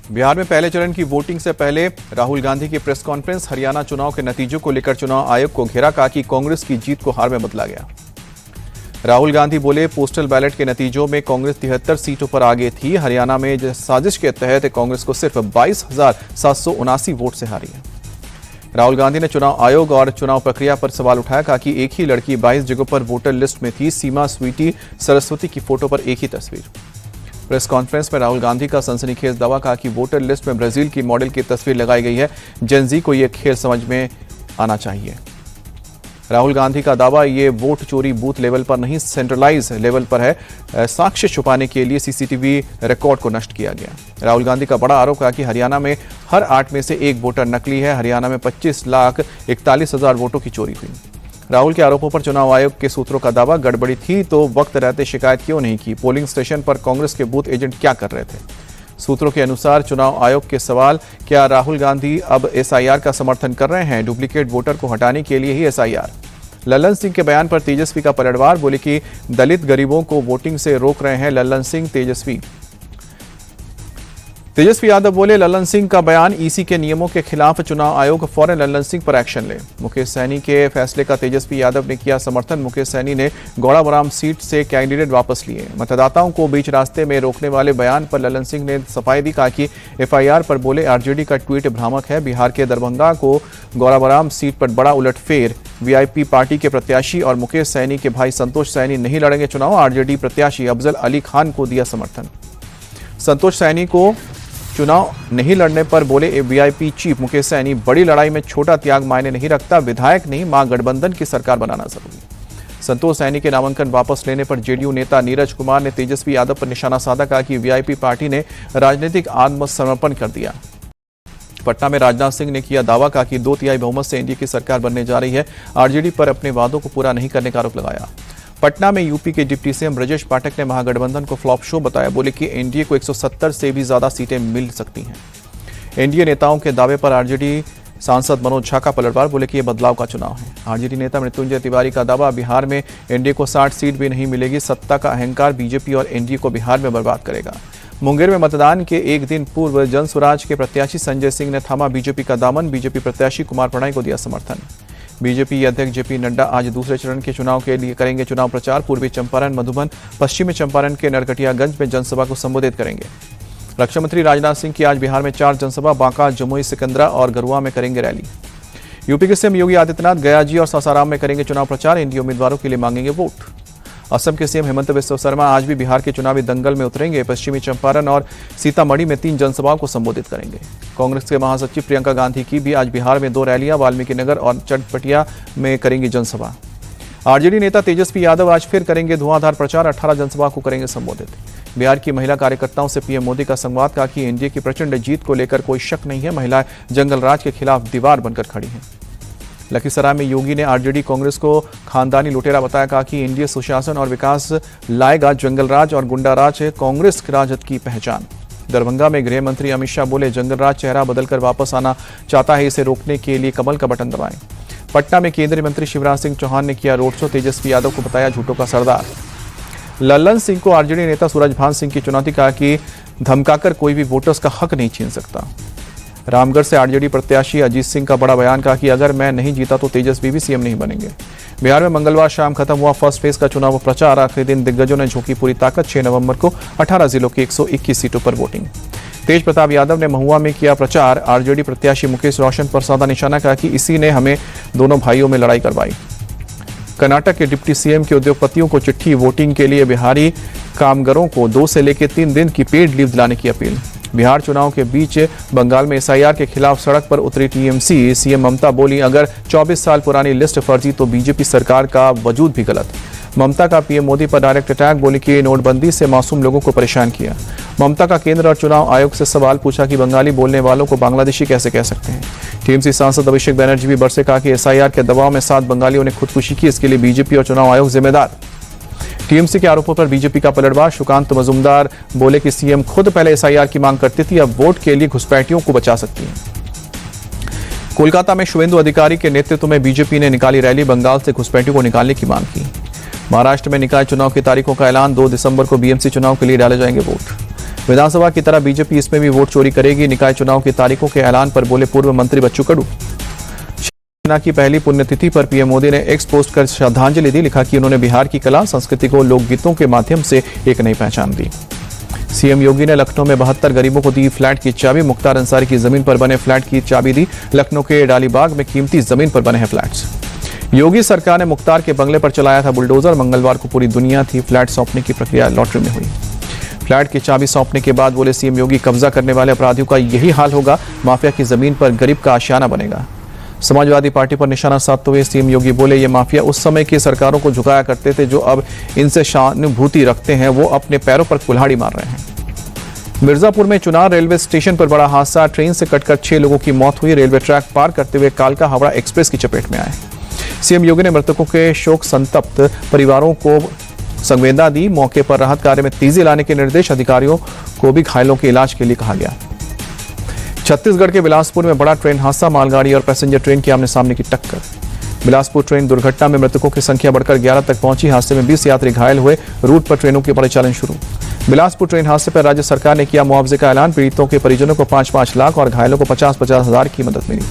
बिहार में पहले चरण की वोटिंग से पहले राहुल गांधी की प्रेस कॉन्फ्रेंस। हरियाणा चुनाव के नतीजों को लेकर चुनाव आयोग को घेरा, कहा कि कांग्रेस की जीत को हार में बदला गया। राहुल गांधी बोले, पोस्टल बैलेट के नतीजों में कांग्रेस 73 सीटों पर आगे थी। हरियाणा में साजिश के तहत कांग्रेस को सिर्फ 22,779 वोट से हारी है। राहुल गांधी ने चुनाव आयोग और चुनाव प्रक्रिया पर सवाल उठाया, कहा कि एक ही लड़की 22 जगहों पर वोटर लिस्ट में थी। सीमा स्वीटी सरस्वती की फोटो पर एक ही तस्वीर। प्रेस कॉन्फ्रेंस में राहुल गांधी का सनसनीखेज दावा, कहा कि वोटर लिस्ट में ब्राजील की मॉडल की तस्वीर लगाई गई है। जेनजी को यह खेल समझ में आना चाहिए। राहुल गांधी का दावा, ये वोट चोरी बूथ लेवल पर नहीं, सेंट्रलाइज लेवल पर है। साक्ष्य छुपाने के लिए सीसीटीवी रिकॉर्ड को नष्ट किया गया। राहुल गांधी का बड़ा आरोप, कहा कि हरियाणा में हर 8 में से 1 वोटर नकली है। हरियाणा में 25,41,000 वोटों की चोरी हुई। राहुल के आरोपों पर चुनाव आयोग के सूत्रों का दावा, गड़बड़ी थी तो वक्त रहते शिकायत क्यों नहीं की? पोलिंग स्टेशन पर कांग्रेस के बूथ एजेंट क्या कर रहे थे? सूत्रों के अनुसार चुनाव आयोग के सवाल, क्या राहुल गांधी अब एसआईआर का समर्थन कर रहे हैं? डुप्लीकेट वोटर को हटाने के लिए ही एसआईआर। लल्लन सिंह के बयान पर तेजस्वी का पलटवार, बोले कि दलित गरीबों को वोटिंग से रोक रहे हैं लल्लन सिंह। तेजस्वी यादव बोले, लल्लन सिंह का बयान ईसी के नियमों के खिलाफ, चुनाव आयोग फौरन लल्लन सिंह पर एक्शन ले। मुकेश सैनी के फैसले का तेजस्वी यादव ने किया समर्थन। मुकेश सैनी ने गौड़ाबराम सीट से कैंडिडेट वापस लिए। मतदाताओं को बीच रास्ते में रोकने वाले बयान पर लल्लन सिंह ने सफाई दी, कहा कि एफआईआर पर बोले आरजेडी का ट्वीट भ्रामक है। बिहार के दरभंगा को गौड़ाबराम सीट पर बड़ा उलटफेर। वीआईपी पार्टी के प्रत्याशी और मुकेश सैनी के भाई संतोष सैनी नहीं लड़ेंगे चुनाव। आरजेडी प्रत्याशी अफजल अली खान को दिया समर्थन। संतोष सैनी को चुनाव नहीं लड़ने पर बोले वीआईपी चीफ मुकेश सैनी, बड़ी लड़ाई में छोटा त्याग मायने नहीं रखता। विधायक नहीं, महागठबंधन की सरकार बनाना जरूरी। संतोष सैनी के नामांकन वापस लेने पर जेडीयू नेता नीरज कुमार ने तेजस्वी यादव पर निशाना साधा, कहा कि वीआईपी पार्टी ने राजनीतिक आत्मसमर्पण कर दिया। पटना में राजनाथ सिंह ने किया दावा, कहा कि 2/3 बहुमत से एनडीए की सरकार बनने जा रही है। आरजेडी पर अपने वादों को पूरा नहीं करने का आरोप लगाया। पटना में यूपी के डिप्टी सीएम ब्रजेश पाठक ने महागठबंधन को फ्लॉप शो बताया। बोले कि एनडीए को 170 से भी ज्यादा सीटें मिल सकती हैं। एनडीए नेताओं के दावे पर आरजेडी सांसद मनोज झा का पलटवार, बोले कि यह बदलाव का चुनाव है। आरजेडी नेता मृत्युंजय तिवारी का दावा, बिहार में एनडीए को 60 सीट भी नहीं मिलेगी। सत्ता का अहंकार बीजेपी और एनडीए को बिहार में बर्बाद करेगा। मुंगेर में मतदान के एक दिन पूर्व जन स्वराज के प्रत्याशी संजय सिंह ने थामा बीजेपी का दामन। बीजेपी प्रत्याशी कुमार प्रणय को दिया समर्थन। बीजेपी अध्यक्ष जेपी नड्डा आज दूसरे चरण के चुनाव के लिए करेंगे चुनाव प्रचार। पूर्वी चंपारण, मधुबन, पश्चिमी चंपारण के नरकटियागंज में जनसभा को संबोधित करेंगे। रक्षा मंत्री राजनाथ सिंह की आज बिहार में 4 जनसभा, बांका, जमुई, सिकंदरा और गरुआ में करेंगे रैली। यूपी के सीएम योगी आदित्यनाथ गयाजी और सासाराम में करेंगे चुनाव प्रचार। एनडीए उम्मीदवारों के लिए मांगेंगे वोट। असम के सीएम हेमंत बिस्वा शर्मा आज भी बिहार के चुनावी दंगल में उतरेंगे। पश्चिमी चंपारण और सीतामढ़ी में 3 जनसभाओं को संबोधित करेंगे। कांग्रेस के महासचिव प्रियंका गांधी की भी आज बिहार में 2 रैलियां, वाल्मीकि नगर और चटपटिया में करेंगी जनसभा। आरजेडी नेता तेजस्वी यादव आज फिर करेंगे धुआंधार प्रचार। 18 जनसभा को करेंगे संबोधित। बिहार की महिला कार्यकर्ताओं से पीएम मोदी का संवाद, कहा कि एनडीए की प्रचंड जीत को लेकर कोई शक नहीं है। महिलाएं जंगल राज के खिलाफ दीवार बनकर खड़ी हैं। लखीसराय में योगी ने आरजेडी कांग्रेस को खानदानी लुटेरा बताया, कहा कि एनडीए सुशासन और विकास लाएगा। जंगल राज और गुंडा राज है कांग्रेस राजद की पहचान। दरभंगा में गृह मंत्री अमित शाह बोले, जंगल राज चेहरा बदलकर वापस आना चाहता है, इसे रोकने के लिए कमल का बटन दबाएं। पटना में केंद्रीय मंत्री शिवराज सिंह चौहान ने किया रोड शो। तेजस्वी यादव को बताया झूठों का सरदार। लल्लन सिंह को आरजेडी नेता सूरजभान सिंह की चुनौती, कहा कि धमकाकर कोई भी वोटर्स का हक नहीं छीन सकता। रामगढ़ से आरजेडी प्रत्याशी अजीत सिंह का बड़ा बयान, कहा कि अगर मैं नहीं जीता तो तेजस्वी भी सीएम नहीं बनेंगे। बिहार में मंगलवार शाम खत्म हुआ फर्स्ट फेज का चुनाव प्रचार। आखिरी दिन दिग्गजों ने झोंकी पूरी ताकत। 6 नवंबर को 18 जिलों की 121 सीटों पर वोटिंग। तेज प्रताप यादव ने महुआ में किया प्रचार। आरजेडी प्रत्याशी मुकेश रोशन पर साधा निशाना, कहा कि इसी ने हमें दोनों भाइयों में लड़ाई करवाई। कर्नाटक के डिप्टी सीएम के उद्योगपतियों को चिट्ठी, वोटिंग के लिए बिहारी कामगारों को 2 से लेकर 3 दिन की पेड लीव दिलाने की अपील। बिहार चुनाव के बीच बंगाल में एसआईआर के खिलाफ सड़क पर उतरी टीएमसी। सीएम ममता बोली, अगर 24 साल पुरानी लिस्ट फर्जी तो बीजेपी सरकार का वजूद भी गलत। ममता का पीएम मोदी पर डायरेक्ट अटैक, बोली कि नोटबंदी से मासूम लोगों को परेशान किया। ममता का केंद्र और चुनाव आयोग से सवाल, पूछा कि बंगाली बोलने वालों को बांग्लादेशी कैसे कह सकते हैं। टीएमसी सांसद अभिषेक बनर्जी भी बरसे, कहा कि एसआईआर के दबाव में 7 बंगालियों ने खुदकुशी की, इसके लिए बीजेपी और चुनाव आयोग जिम्मेदार। टीएमसी के आरोपों पर बीजेपी का पलटवार। सुकांत मजुमदार बोले कि सीएम खुद पहले एसआईआर की मांग करती थी, अब वोट के लिए घुसपैठियों को बचा सकती है। कोलकाता में शुभेंदु अधिकारी के नेतृत्व में बीजेपी ने निकाली रैली। बंगाल से घुसपैठियों को निकालने की मांग की। महाराष्ट्र में निकाय चुनाव की तारीखों का ऐलान। 2 दिसंबर को बीएमसी चुनाव के लिए डाले जाएंगे वोट। विधानसभा की तरह बीजेपी इसमें भी वोट चोरी करेगी। निकाय चुनाव की तारीखों के ऐलान पर बोले पूर्व मंत्री बच्चू कडू। सेना की पहली पुण्यतिथि पर पीएम मोदी ने एक्स पोस्ट कर श्रद्धांजलि दी। लिखा कि उन्होंने बिहार की कला संस्कृति को लोकगीतों के माध्यम से एक नई पहचान दी। सीएम योगी ने लखनऊ में 72 गरीबों को दी फ्लैट की चाबी। मुख्तार अंसारी की जमीन पर बने फ्लैट की चाबी दी। लखनऊ के डालीबाग में कीमती जमीन पर बने हैं फ्लैट्स। योगी सरकार ने मुख्तार के बंगले पर चलाया था बुलडोजर। मंगलवार को पूरी दुनिया थी। फ्लैट सौंपने की प्रक्रिया लॉटरी में हुई। फ्लैट की चाबी सौंपने के बाद बोले सीएम योगी, कब्जा करने वाले अपराधियों का यही हाल होगा। माफिया की जमीन पर गरीब का आशियाना बनेगा। समाजवादी पार्टी पर निशाना साधते हुए सीएम योगी बोले, ये माफिया उस समय की सरकारों को झुकाया करते थे जो अब इनसे सहानुभूति रखते हैं, वो अपने पैरों पर कुल्हाड़ी मार रहे हैं। मिर्जापुर में चुनार रेलवे स्टेशन पर बड़ा हादसा। ट्रेन से कटकर 6 लोगों की मौत हुई। रेलवे ट्रैक पार करते हुए कालका हावड़ा एक्सप्रेस की चपेट में आए। सीएम योगी ने मृतकों के शोक संतप्त परिवारों को संवेदना दी। मौके पर राहत कार्य में तेजी लाने के निर्देश। अधिकारियों को भी घायलों के इलाज के लिए कहा गया। छत्तीसगढ़ के बिलासपुर में बड़ा ट्रेन हादसा। मालगाड़ी और पैसेंजर ट्रेन की आमने सामने की टक्कर। बिलासपुर ट्रेन दुर्घटना में मृतकों की संख्या बढ़कर 11 तक पहुंची। हादसे में 20 यात्री घायल हुए। रूट पर ट्रेनों के परिचालन शुरू। बिलासपुर ट्रेन हादसे पर राज्य सरकार ने किया मुआवजे का ऐलान। पीड़ितों के परिजनों को 5-5 लाख और घायलों को 50-50 हजार की मदद मिली।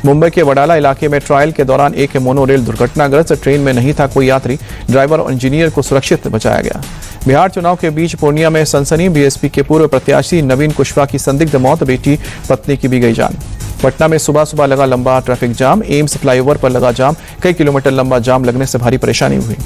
मुंबई के वडाला इलाके में ट्रायल के दौरान एक मोनो रेल दुर्घटनाग्रस्त। ट्रेन में नहीं था कोई यात्री। ड्राइवर और इंजीनियर को सुरक्षित बचाया गया। बिहार चुनाव के बीच पूर्णिया में सनसनी। बीएसपी के पूर्व प्रत्याशी नवीन कुशवाहा की संदिग्ध मौत। बेटी पत्नी की भी गई जान। पटना में सुबह सुबह लगा लंबा ट्रैफिक जाम। एम्स फ्लाईओवर पर लगा जाम। कई किलोमीटर लंबा जाम लगने से भारी परेशानी हुई।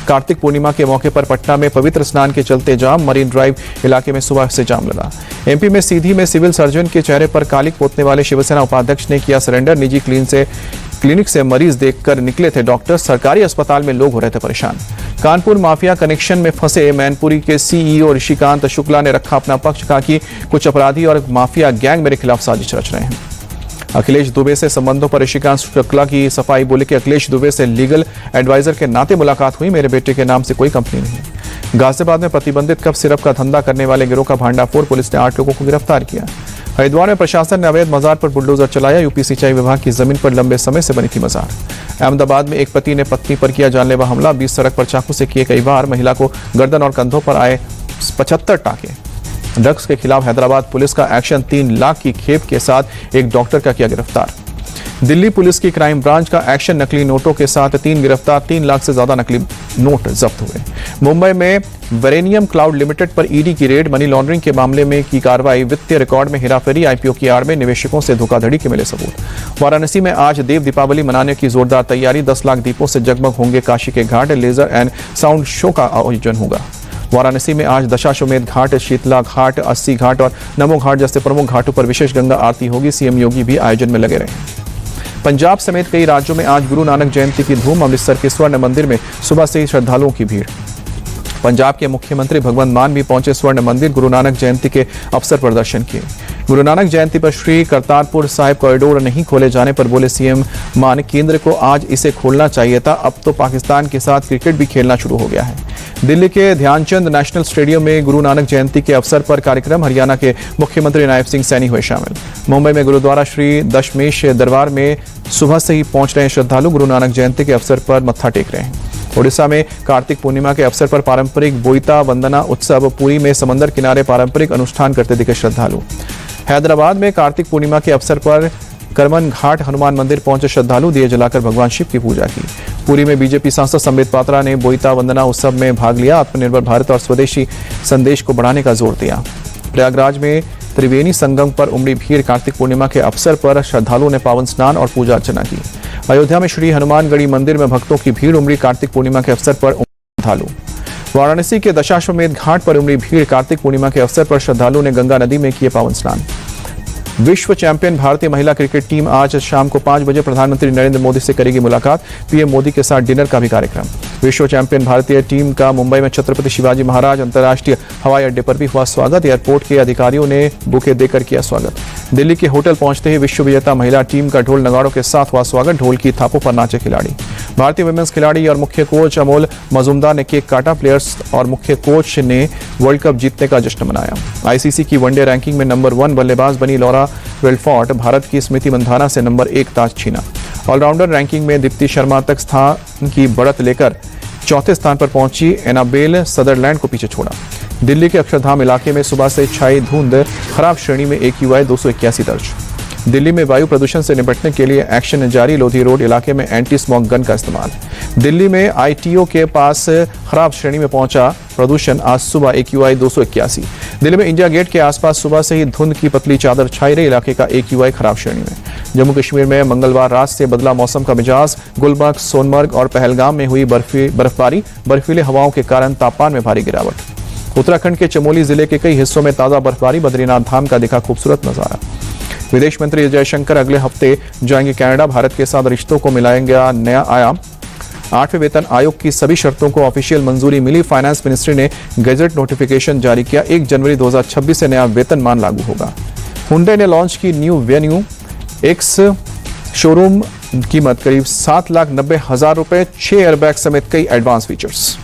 कार्तिक पूर्णिमा के मौके पर पटना में पवित्र स्नान के चलते जाम। मरीन ड्राइव इलाके में सुबह से जाम लगा। एमपी में सीधी में सिविल सर्जन के चेहरे पर कालिक पोतने वाले शिवसेना उपाध्यक्ष ने किया सरेंडर। निजी क्लिनिक से मरीज देखकर निकले थे डॉक्टर। सरकारी अस्पताल में लोग हो रहे थे परेशान। कानपुर माफिया कनेक्शन में फंसे मैनपुरी के सीईओ ऋषिकांत शुक्ला ने रखा अपना पक्ष। कहा कि कुछ अपराधी और माफिया गैंग मेरे खिलाफ साजिश रच रहे हैं। अखिलेश दुबे से संबंधों पर ऋषिकांत शुक्ला की सफाई। बोले कि अखिलेश दुबे से लीगल एडवाइजर के नाते मुलाकात हुई। मेरे बेटे के नाम से कोई कंपनी नहीं। गाजियाबाद में प्रतिबंधित कफ सिरप का धंधा करने वाले गिरोह का भांडाफोड़। पुलिस ने 8 लोगों को गिरफ्तार किया। हरिद्वार में प्रशासन ने अवैध मजार पर बुलडोजर चलाया। यूपी सिंचाई विभाग की जमीन पर लंबे समय से बनी थी मजार। अहमदाबाद में एक पति ने पत्नी पर किया जानलेवा हमला। 20 सड़क पर चाकू से किए कई बार। महिला को गर्दन और कंधों पर आए 75 टाके। ड्रग्स के खिलाफ हैदराबाद पुलिस का एक्शन। 3 लाख की खेप के साथ एक डॉक्टर का किया गिरफ्तार। दिल्ली पुलिस की क्राइम ब्रांच का एक्शन। नकली नोटों के साथ 3 गिरफ्तार। 3 लाख से ज्यादा नकली नोट जब्त हुए। मुंबई में वेरेनियम क्लाउड लिमिटेड पर ईडी की रेड। मनी लॉन्ड्रिंग के मामले में की कार्रवाई। वित्तीय रिकॉर्ड में हेराफेरी। आईपीओ की आड़ में निवेशकों से धोखाधड़ी के मिले सबूत। वाराणसी में आज देव दीपावली मनाने की जोरदार तैयारी। 10 लाख दीपों से जगमग होंगे काशी के घाट। लेजर एंड साउंड शो का आयोजन होगा। वाराणसी में आज दशाश्वमेध घाट, शीतला घाट, 80 घाट और नमो घाट जैसे प्रमुख घाटों पर विशेष गंगा आरती होगी। सीएम योगी भी आयोजन में लगे रहे। पंजाब समेत कई राज्यों में आज गुरु नानक जयंती की धूम। अमृतसर के स्वर्ण मंदिर में सुबह से ही श्रद्धालुओं की भीड़। पंजाब के मुख्यमंत्री भगवंत मान भी पहुंचे स्वर्ण मंदिर। गुरु नानक जयंती के अवसर पर दर्शन किए। गुरु नानक जयंती पर श्री करतारपुर साहिब कॉरिडोर नहीं खोले जाने पर बोले सीएम मान, केंद्र को आज इसे खोलना चाहिए था। अब तो पाकिस्तान के साथ क्रिकेट भी खेलना शुरू हो गया है। दिल्ली के ध्यानचंद नेशनल स्टेडियम में गुरु नानक जयंती के अवसर पर कार्यक्रम। हरियाणा के मुख्यमंत्री नायब सिंह सैनी हुए शामिल। मुंबई में गुरुद्वारा श्री दशमेश दरबार में सुबह से ही पहुंच रहे श्रद्धालु। गुरु नानक जयंती के अवसर पर मत्था टेक रहे हैं। ओडिशा में कार्तिक पूर्णिमा के अवसर पर पारंपरिक बोईता वंदना उत्सव। पुरी में समंदर किनारे पारंपरिक अनुष्ठान करते दिखे श्रद्धालु। हैदराबाद में कार्तिक पूर्णिमा के अवसर पर करमन घाट हनुमान मंदिर पहुंचे श्रद्धालु। दिए जलाकर भगवान शिव की पूजा की। पुरी में बीजेपी सांसद संबित पात्रा ने बोईता वंदना उत्सव में भाग लिया। आत्मनिर्भर भारत और स्वदेशी संदेश को बढ़ाने का जोर दिया। प्रयागराज में त्रिवेणी संगम पर उमड़ी भीड़। कार्तिक पूर्णिमा के अवसर पर श्रद्धालुओं ने पावन स्नान और पूजा अर्चना की। अयोध्या में श्री हनुमानगढ़ी मंदिर में भक्तों की भीड़ उमड़ी। कार्तिक पूर्णिमा के अवसर पर श्रद्धालु। वाराणसी के दशाश्वमेध घाट पर उमड़ी भीड़। कार्तिक पूर्णिमा के अवसर पर श्रद्धालुओं ने गंगा नदी में किए पावन स्नान। विश्व चैंपियन भारतीय महिला क्रिकेट टीम आज शाम को 5 बजे प्रधानमंत्री नरेंद्र मोदी से करेगी मुलाकात। पीएम मोदी के साथ डिनर का भी कार्यक्रम। विश्व चैंपियन भारतीय टीम का मुंबई में छत्रपति शिवाजी महाराज अंतर्राष्ट्रीय हवाई अड्डे पर भी हुआ स्वागत। एयरपोर्ट के अधिकारियों ने बुके देकर किया स्वागत। दिल्ली के होटल पहुंचते ही विश्व विजेता महिला टीम का ढोल नगाड़ों के साथ हुआ स्वागत। ढोल की थापों पर नाचे खिलाड़ी। भारतीय वुमेन्स खिलाड़ी और मुख्य कोच अमोल मजूमदार ने केक काटा। प्लेयर्स और मुख्य कोच ने वर्ल्ड कप जीतने का जश्न मनाया। आईसीसी की वनडे रैंकिंग में नंबर 1 बल्लेबाज बनी लॉरा विल्फोर्ट। भारत की स्मृति मंधाना से नंबर 1 ताज छीना। ऑलराउंडर रैंकिंग में दीप्ति शर्मा तक स्थान की बढ़त लेकर 4थे स्थान पर पहुंची। एनाबेल सदरलैंड को पीछे छोड़ा। दिल्ली के अक्षरधाम इलाके में सुबह से छाई धुंध, खराब श्रेणी में AQI 281 दर्ज। दिल्ली में वायु प्रदूषण से निपटने के लिए एक्शन जारी, लोधी रोड इलाके में एंटी स्मॉग गन का इस्तेमाल। दिल्ली में ITO के पास खराब श्रेणी में पहुंचा प्रदूषण, आज सुबह AQI 281। दिल्ली में इंडिया गेट के आसपास सुबह से ही धुंध की पतली चादर छाई रही, इलाके का AQI खराब श्रेणी में। जम्मू कश्मीर में मंगलवार रात से बदला मौसम का मिजाज, गुलमर्ग, सोनमर्ग और पहलगाम में हुई बर्फबारी, बर्फीले हवाओं के कारण तापमान में भारी गिरावट। उत्तराखंड के चमोली जिले के कई हिस्सों में ताजा बर्फबारी, बद्रीनाथ धाम का दिखा खूबसूरत नजारा। विदेश मंत्री जयशंकर अगले हफ्ते जाएंगे कनाडा, भारत के साथ रिश्तों को मिलाएंगे नया आयाम। 8वें वेतन आयोग की सभी शर्तों को ऑफिशियल मंजूरी मिली, फाइनेंस मिनिस्ट्री ने गजट नोटिफिकेशन जारी किया। 1 जनवरी 2026 से नया वेतनमान लागू होगा। हुंडई ने लॉन्च की न्यू वेन्यू एक्स शोरूम, कीमत करीब 7,90,000 रुपए, 6 एयरबैग समेत कई एडवांस फीचर्स।